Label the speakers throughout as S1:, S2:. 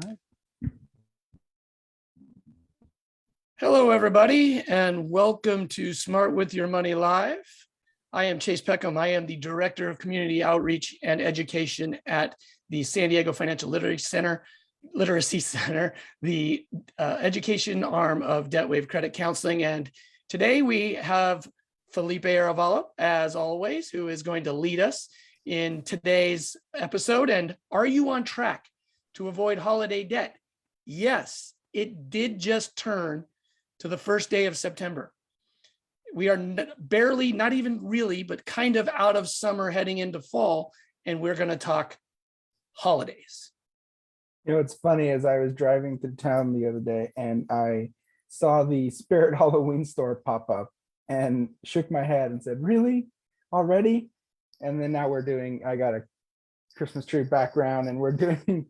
S1: All right.
S2: Hello, everybody, and welcome to Smart With Your Money Live. I am Chase Peckham. I am the Director of Community Outreach and Education at the San Diego Financial Literacy Center, the education arm of Debt Wave Credit Counseling. And today we have Felipe Arevalo, as always, who is going to lead us in today's episode. And are you on track to avoid holiday debt? Yes, it did just turn to the first day of September. We are barely, not even really, but kind of out of summer heading into fall, and we're going to talk holidays.
S1: You know, it's funny, as I was driving through town the other day and I saw the Spirit Halloween store pop up and shook my head and said, really? Already? And then now I got a Christmas tree background and we're doing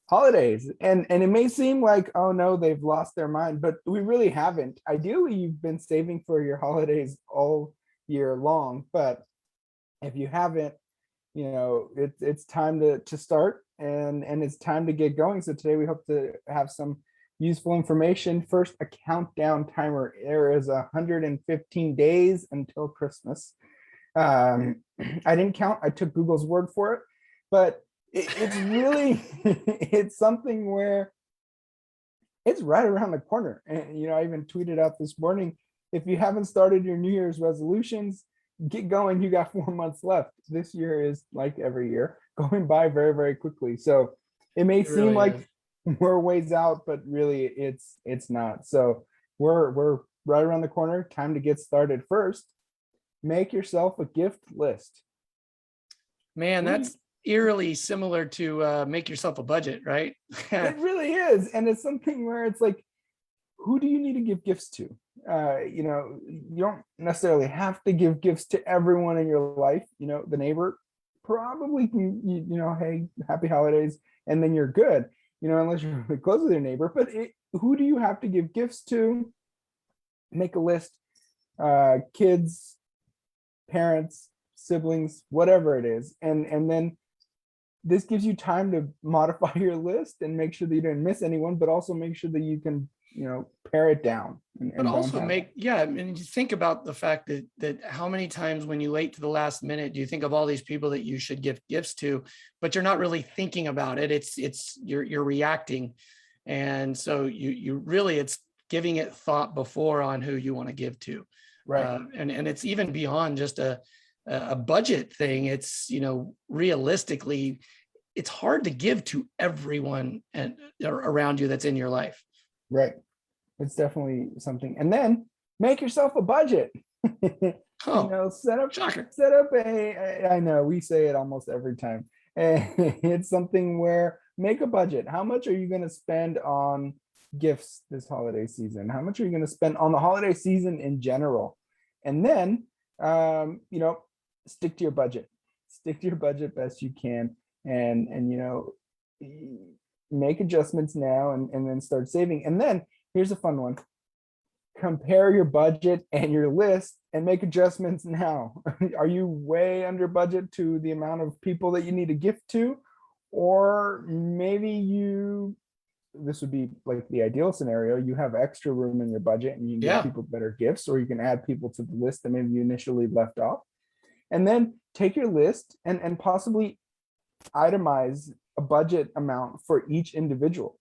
S1: holidays. And it may seem like, oh no, they've lost their mind, but we really haven't. Ideally, you've been saving for your holidays all year long, but if you haven't, you know, it's time to start and it's time to get going. So today we hope to have some useful information. First, a countdown timer. There is 115 days until Christmas. I didn't count, I took Google's word for it, but it's really, it's something where it's right around the corner. And, you know, I even tweeted out this morning, if you haven't started your New Year's resolutions, get going. You got 4 months left. This year is, like every year, going by very, very quickly. So it may seem like we're ways out, but really it's not. So we're right around the corner. Time to get started. First, make yourself a gift list.
S2: Man, that's eerily similar to make yourself a budget, right?
S1: It really is. And it's something where it's like, who do you need to give gifts to? You know, you don't necessarily have to give gifts to everyone in your life. You know, the neighbor probably can, you know, hey, happy holidays, and then you're good, you know, unless you're really close with your neighbor. But who do you have to give gifts to? Make a list. Kids, parents, siblings, whatever it is. And then this gives you time to modify your list and make sure that you didn't miss anyone, but also make sure that you can, you know, pare it down.
S2: But also I mean, you think about the fact that how many times when you wait to the last minute, do you think of all these people that you should give gifts to, but you're not really thinking about it. You're reacting. And so you really, it's giving it thought before on who you want to give to.
S1: Right.
S2: And it's even beyond just a budget thing. It's, you know, realistically, it's hard to give to everyone and around you that's in your life.
S1: Right. It's definitely something. And then make yourself a budget. You know, set up I know we say it almost every time. It's something where make a budget. How much are you going to spend on gifts this holiday season? How much are you going to spend on the holiday season in general? And then, you know, stick to your budget. Stick to your budget best you can, and you know, make adjustments now and then start saving. And then here's a fun one. Compare your budget and your list and make adjustments now. Are you way under budget to the amount of people that you need a gift to? Or maybe this would be like the ideal scenario. You have extra room in your budget and you can give people better gifts, or you can add people to the list that maybe you initially left off. And then take your list and possibly itemize a budget amount for each individual.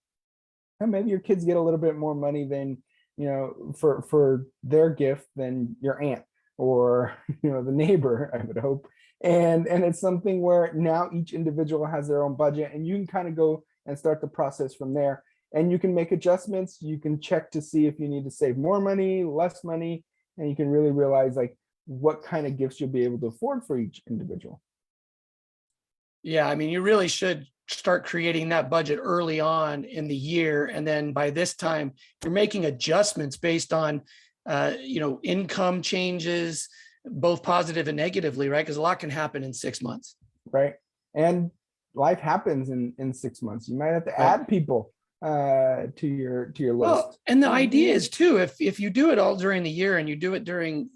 S1: And maybe your kids get a little bit more money than, you know, for their gift than your aunt or, you know, the neighbor, I would hope. And it's something where now each individual has their own budget, and you can kind of go and start the process from there. And you can make adjustments. You can check to see if you need to save more money, less money, and you can really realize like what kind of gifts you'll be able to afford for each individual.
S2: Yeah, I mean, you really should start creating that budget early on in the year. And then by this time, you're making adjustments based on, you know, income changes, both positive and negatively, right? Because a lot can happen in 6 months.
S1: Right. And life happens in 6 months. You might have to add people to your list.
S2: Well, and the idea is too, if you do it all during the year and you do it during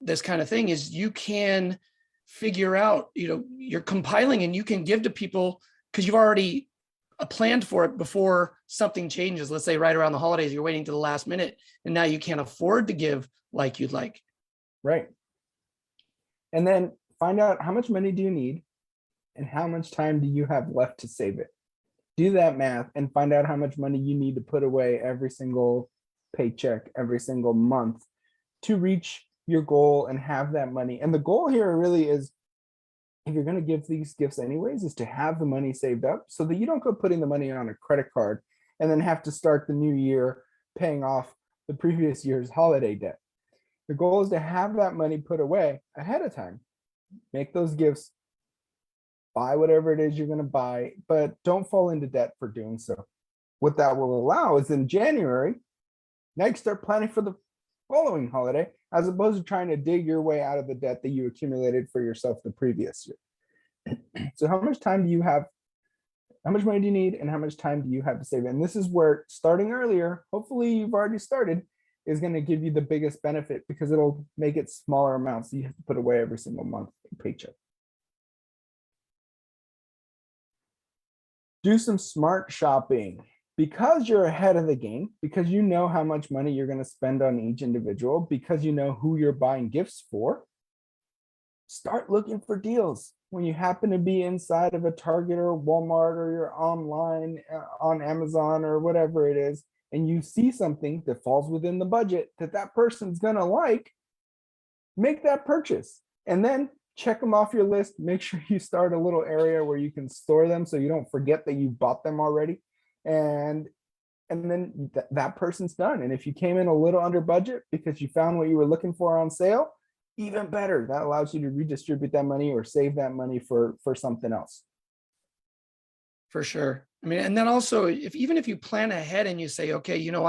S2: this kind of thing, is you can figure out, you know, you're compiling and you can give to people because you've already planned for it before something changes. Let's say right around the holidays, you're waiting to the last minute and now you can't afford to give like you'd like.
S1: Right. And then find out how much money do you need and how much time do you have left to save it. Do that math and find out how much money you need to put away every single paycheck, every single month to reach your goal and have that money. And the goal here really is, if you're going to give these gifts anyways, is to have the money saved up so that you don't go putting the money on a credit card and then have to start the new year paying off the previous year's holiday debt. The goal is to have that money put away ahead of time. Make those gifts, buy whatever it is you're going to buy, but don't fall into debt for doing so. What that will allow is in January, now you start planning for the following holiday, as opposed to trying to dig your way out of the debt that you accumulated for yourself the previous year. So how much time do you have? How much money do you need and how much time do you have to save? And this is where starting earlier, hopefully you've already started, is going to give you the biggest benefit, because it'll make it smaller amounts that you have to put away every single month paycheck. Do some smart shopping. Because you're ahead of the game, because you know how much money you're going to spend on each individual, because you know who you're buying gifts for, start looking for deals. When you happen to be inside of a Target or Walmart, or you're online on Amazon or whatever it is, and you see something that falls within the budget that that person's going to like, make that purchase. And then check them off your list. Make sure you start a little area where you can store them so you don't forget that you bought them already. And then that person's done. And if you came in a little under budget because you found what you were looking for on sale, even better. That allows you to redistribute that money or save that money for something else. For sure.
S2: I mean, and then also, even if you plan ahead and you say, okay, you know,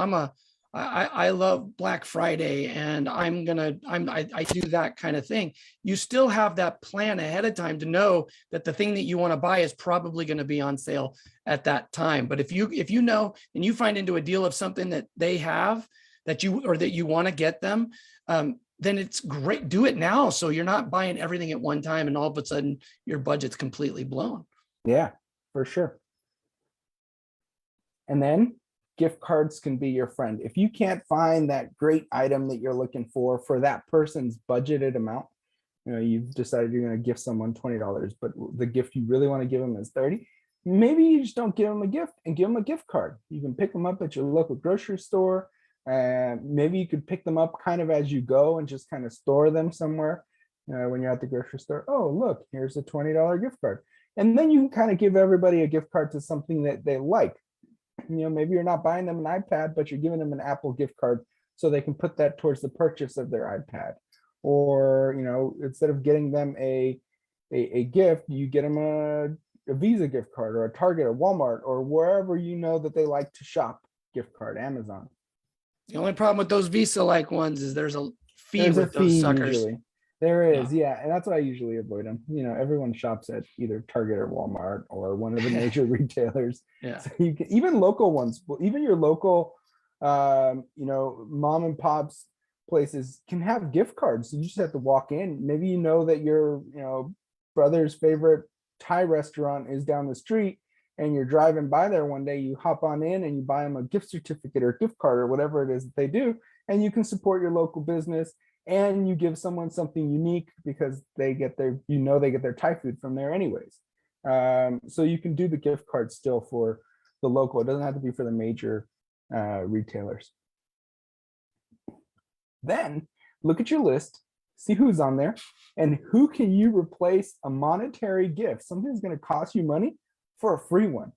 S2: I love Black Friday and I do that kind of thing. You still have that plan ahead of time to know that the thing that you want to buy is probably going to be on sale at that time. But if you know, and you find into a deal of something that they have that you want to get them, then it's great. Do it now. So you're not buying everything at one time and all of a sudden your budget's completely blown.
S1: Yeah, for sure. And then gift cards can be your friend. If you can't find that great item that you're looking for that person's budgeted amount, you know, you've decided you're going to give someone $20, but the gift you really want to give them is $30. Maybe you just don't give them a gift and give them a gift card. You can pick them up at your local grocery store. Maybe you could pick them up kind of as you go and just kind of store them somewhere when you're at the grocery store. Oh, look, here's a $20 gift card. And then you can kind of give everybody a gift card to something that they like. You know, maybe you're not buying them an iPad, but you're giving them an Apple gift card so they can put that towards the purchase of their iPad. Or, you know, instead of getting them a gift, you get them a Visa gift card or a Target or Walmart or wherever you know that they like to shop gift card, Amazon.
S2: The only problem with those Visa-like ones is there's a fee with those suckers.
S1: Usually. There is, yeah, and that's why I usually avoid them. You know, everyone shops at either Target or Walmart or one of the major retailers.
S2: Yeah.
S1: So you can, even local ones, even your local, you know, mom and pops places can have gift cards. You just have to walk in. Maybe you know that your, you know, brother's favorite Thai restaurant is down the street, and you're driving by there one day. You hop on in and you buy them a gift certificate or gift card or whatever it is that they do, and you can support your local business. And you give someone something unique because they get their, you know, they get their Thai food from there anyways. So you can do the gift card still for the local. It doesn't have to be for the major retailers. Then look at your list, see who's on there, and who can you replace a monetary gift, something that's going to cost you money, for a free one.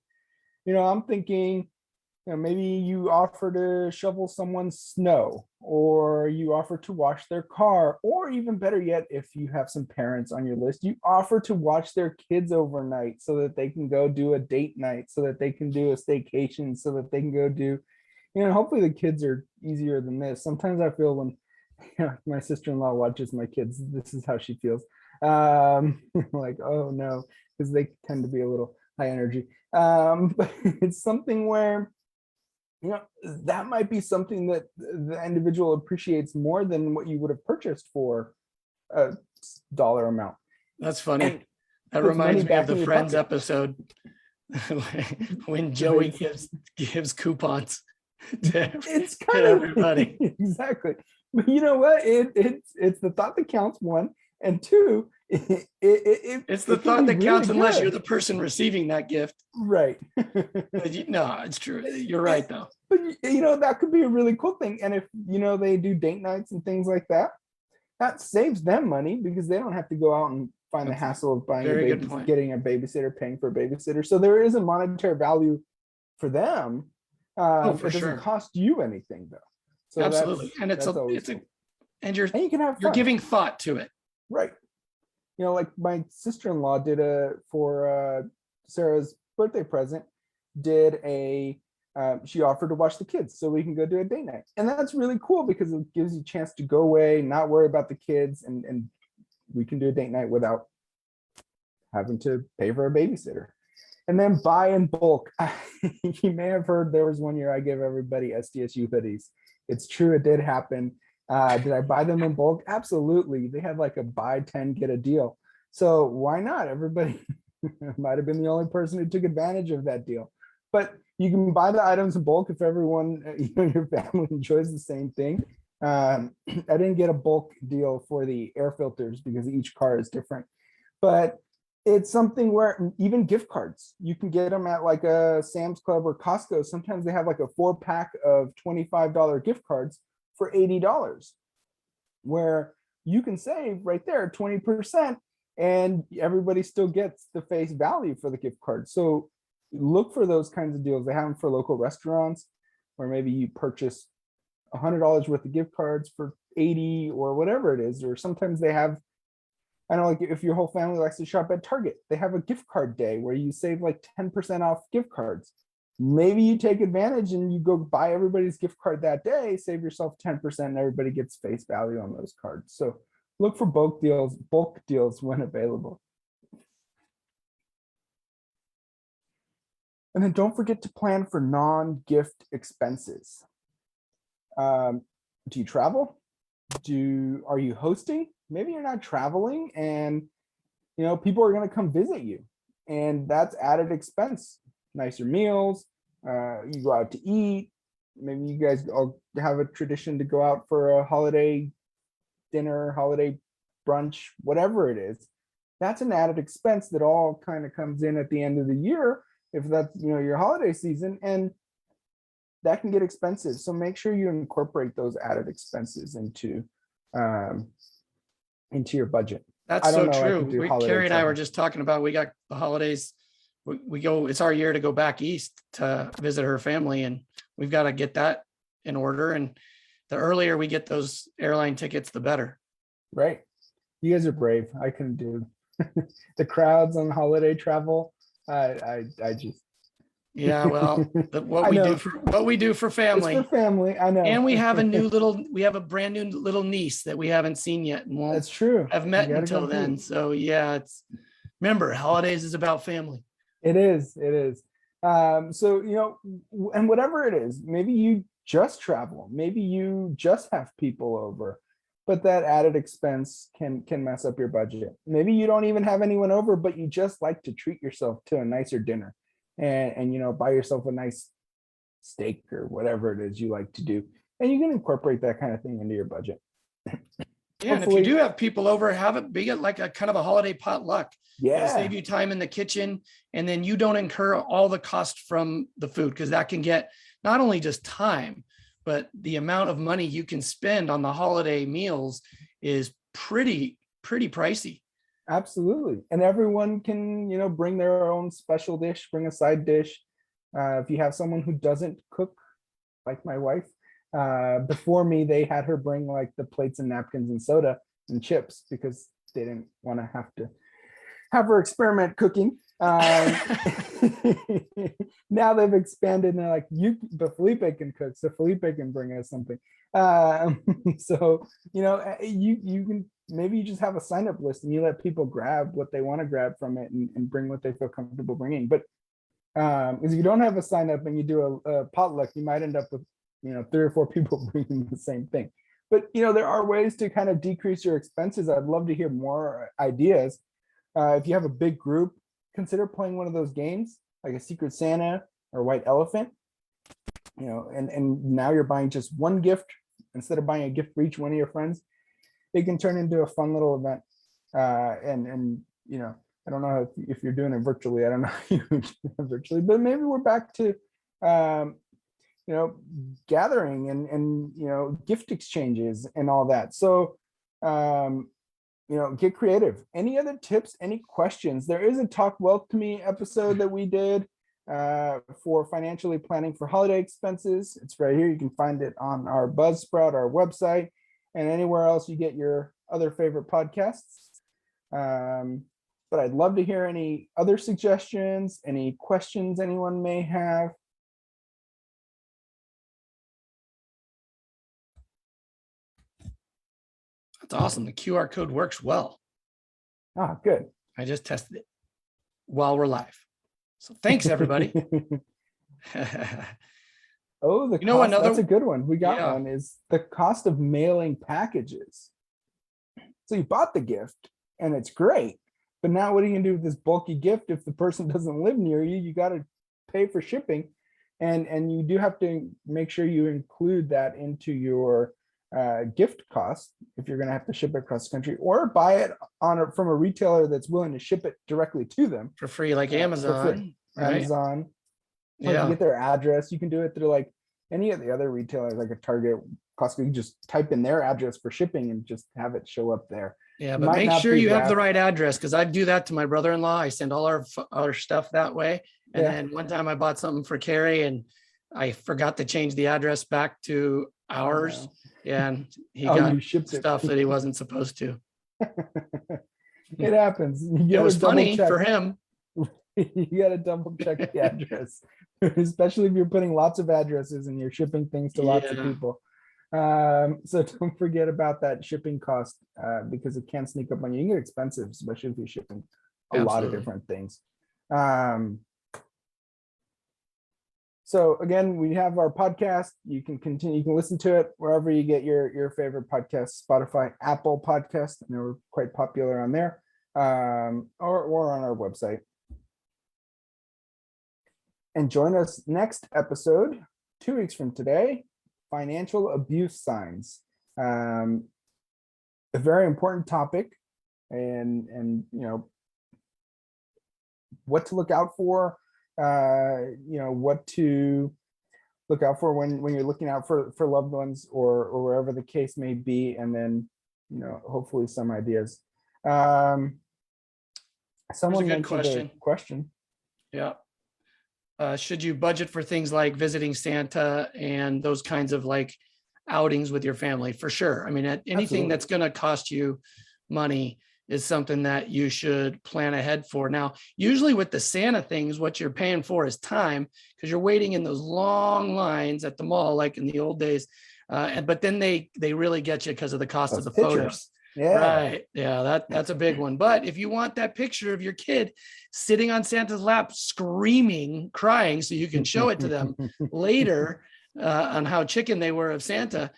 S1: You know, I'm thinking, you know, maybe you offer to shovel someone's snow, or you offer to wash their car, or even better yet, if you have some parents on your list, you offer to watch their kids overnight so that they can go do a date night, so that they can do a staycation, so that they can go do, you know, hopefully the kids are easier than this. Sometimes I feel when, you know, my sister-in-law watches my kids, this is how she feels. Like, oh no, because they tend to be a little high energy. But it's something where, you know, that might be something that the individual appreciates more than what you would have purchased for a dollar amount.
S2: That's funny.
S1: And
S2: that reminds me of the Friends
S1: pocket.
S2: episode when Joey gives coupons to
S1: It's kind of
S2: everybody.
S1: Exactly. But you know what? It's the thought that counts, one, and two,
S2: It's the
S1: can
S2: thought
S1: be
S2: that counts
S1: really
S2: unless
S1: good.
S2: you're the person receiving that gift.
S1: Right.
S2: No, it's true. You're right, though.
S1: But that could be a really cool thing. And if they do date nights and things like that, that saves them money because they don't have to go out and find the hassle of buying
S2: Very good point.
S1: getting a babysitter, paying for a babysitter. So there is a monetary value for them.
S2: For
S1: it doesn't
S2: sure.
S1: cost you anything though. So
S2: absolutely, and
S1: that's always
S2: it's a
S1: cool.
S2: and
S1: you can have
S2: you're
S1: fun.
S2: giving thought to it.
S1: Right. Like my sister-in-law did for Sarah's birthday present, she offered to watch the kids so we can go do a date night. And that's really cool because it gives you a chance to go away, not worry about the kids, and we can do a date night without having to pay for a babysitter. And then buy in bulk. You may have heard there was one year I gave everybody SDSU hoodies. It's true, it did happen. Did I buy them in bulk? Absolutely. They had like a buy 10, get a deal. So why not? Everybody might have been the only person who took advantage of that deal. But you can buy the items in bulk if everyone, your family enjoys the same thing. I didn't get a bulk deal for the air filters because each car is different. But it's something where even gift cards, you can get them at like a Sam's Club or Costco. Sometimes they have like a 4-pack of $25 gift cards for $80, where you can save right there 20%, and everybody still gets the face value for the gift card. So look for those kinds of deals. They have them for local restaurants, where maybe you purchase $100 worth of gift cards for 80 or whatever it is. Or sometimes they have, I know, like if your whole family likes to shop at Target, they have a gift card day where you save like 10% off gift cards. Maybe you take advantage and you go buy everybody's gift card that day, save yourself 10%, and everybody gets face value on those cards. So look for bulk deals when available. And then don't forget to plan for non-gift expenses. Do you travel? Are you hosting? Maybe you're not traveling and people are going to come visit you, and that's added expense. Nicer meals, you go out to eat. Maybe you guys all have a tradition to go out for a holiday dinner, holiday brunch, whatever it is. That's an added expense that all kind of comes in at the end of the year, if that's your holiday season, and that can get expensive. So make sure you incorporate those added expenses into your budget.
S2: That's so true. Carrie and I were just talking about, we got the holidays. We go, it's our year to go back east to visit her family, and we've got to get that in order. And the earlier we get those airline tickets, the better.
S1: Right. You guys are brave. I couldn't do the crowds on holiday travel. I just.
S2: Yeah, well, what we do for family.
S1: It's for family, I know.
S2: And we have a brand new little niece that we haven't seen yet, and
S1: that's true.
S2: Have met until then. So yeah, remember, holidays is about family.
S1: It is. So and whatever it is, maybe you just travel, maybe you just have people over, but that added expense can mess up your budget. Maybe you don't even have anyone over, but you just like to treat yourself to a nicer dinner. And buy yourself a nice steak or whatever it is you like to do, and you can incorporate that kind of thing into your budget.
S2: Yeah, and if you do have people over, have it be like a kind of a holiday potluck.
S1: Yeah,
S2: it'll save you time in the kitchen, and then you don't incur all the cost from the food, because that can get not only just time, but the amount of money you can spend on the holiday meals is pretty pricey.
S1: Absolutely. And everyone can, bring their own special dish, bring a side dish. If you have someone who doesn't cook, like my wife, before me, they had her bring like the plates and napkins and soda and chips because they didn't want to have her experiment cooking. Now they've expanded and they're like, but Felipe can cook, so Felipe can bring us something. So, you can, maybe you just have a sign up list and you let people grab what they want to grab from it and bring what they feel comfortable bringing. But if you don't have a sign up and you do a potluck, you might end up with 3 or 4 people bringing the same thing. But there are ways to kind of decrease your expenses. I'd love to hear more ideas. If you have a big group, consider playing one of those games. like a Secret Santa or White Elephant, and now you're buying just one gift instead of buying a gift for each one of your friends. It can turn into a fun little event. And I don't know if you're doing it virtually. I don't know if you do it virtually, but maybe we're back to gathering and gift exchanges and all that. So get creative. Any other tips, any questions? There is a Talk Wealth to Me episode that we did for financially planning for holiday expenses. It's right here. You can find it on our Buzzsprout, our website, and anywhere else you get your other favorite podcasts. But I'd love to hear any other suggestions, any questions anyone may have.
S2: That's awesome. The QR code works well.
S1: Ah, good.
S2: I just tested it while we're live. So thanks, everybody.
S1: Oh, that's a good one. We got one, is the cost of mailing packages. So you bought the gift and it's great, but now what are you gonna do with this bulky gift if the person doesn't live near you? You got to pay for shipping, and you do have to make sure you include that into your gift cost if you're going to have to ship it across the country, or buy it from a retailer that's willing to ship it directly to them
S2: for free, like Amazon. Right?
S1: Amazon. Or if you get their address, you can do it through like any of the other retailers, like a Target, Costco. You can just type in their address for shipping and just have it show up there.
S2: Yeah, but make sure you have the right address, because I do that to my brother-in-law. I send all our stuff that way. And then one time I bought something for Carrie and I forgot to change the address back to ours. Yeah, and he got stuff that he wasn't supposed to.
S1: It happens.
S2: It was funny for him.
S1: You got to double check the address, especially if you're putting lots of addresses and you're shipping things to lots of people. So don't forget about that shipping cost, because it can sneak up on you. You can get expensive, especially if you're shipping a lot of different things. So again, we have our podcast. You can listen to it wherever you get your favorite podcasts, Spotify, Apple Podcasts, and we're quite popular on there, or on our website. And join us next episode, 2 weeks from today, financial abuse signs. A very important topic, and what to look out for. What to look out for when you're looking out for loved ones or wherever the case may be, and then hopefully some ideas. Someone mentioned a question.
S2: Yeah. Should you budget for things like visiting Santa and those kinds of like outings with your family? For sure. I mean, anything that's going to cost you money is something that you should plan ahead for. Now, usually with the Santa things, what you're paying for is time, because you're waiting in those long lines at the mall, like in the old days. But then they really get you because of the cost of the photos.
S1: Yeah.
S2: Right. Yeah, that's a big one. But if you want that picture of your kid sitting on Santa's lap, screaming, crying, so you can show it to them later on how chicken they were of Santa,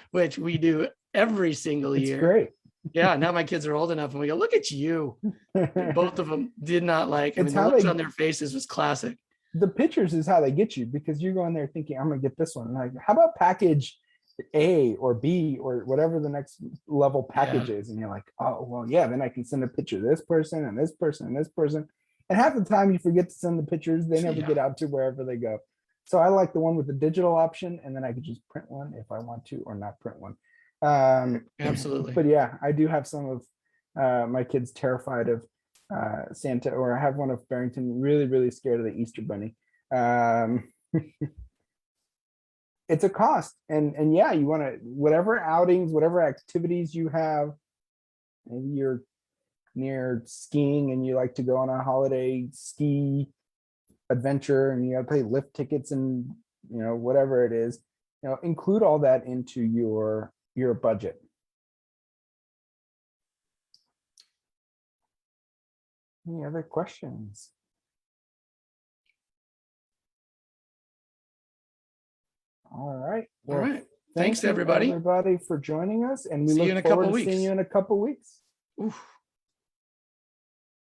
S2: which we do every single year.
S1: It's great.
S2: Yeah, now my kids are old enough and we go, look at you. Both of them did not like, the looks on their faces was classic.
S1: The pictures is how they get you, because you're going there thinking, I'm going to get this one. Like, how about package A or B or whatever the next level package is? And you're like, oh, well, yeah, then I can send a picture of this person and this person and this person. And half the time you forget to send the pictures. They never get out to wherever they go. So I like the one with the digital option, and then I could just print one if I want to, or not print one.
S2: Absolutely.
S1: But yeah, I do have some of my kids terrified of Santa, or I have one of Barrington really, really scared of the Easter Bunny. It's a cost, and yeah, you want to, whatever outings, whatever activities you have. Maybe you're near skiing and you like to go on a holiday ski adventure, and you got to pay lift tickets and whatever it is. Include all that into your budget. Any other questions? All right.
S2: Well, all right. Thanks everybody
S1: for joining us, and we
S2: look
S1: forward to seeing you in a couple weeks.
S2: Oof.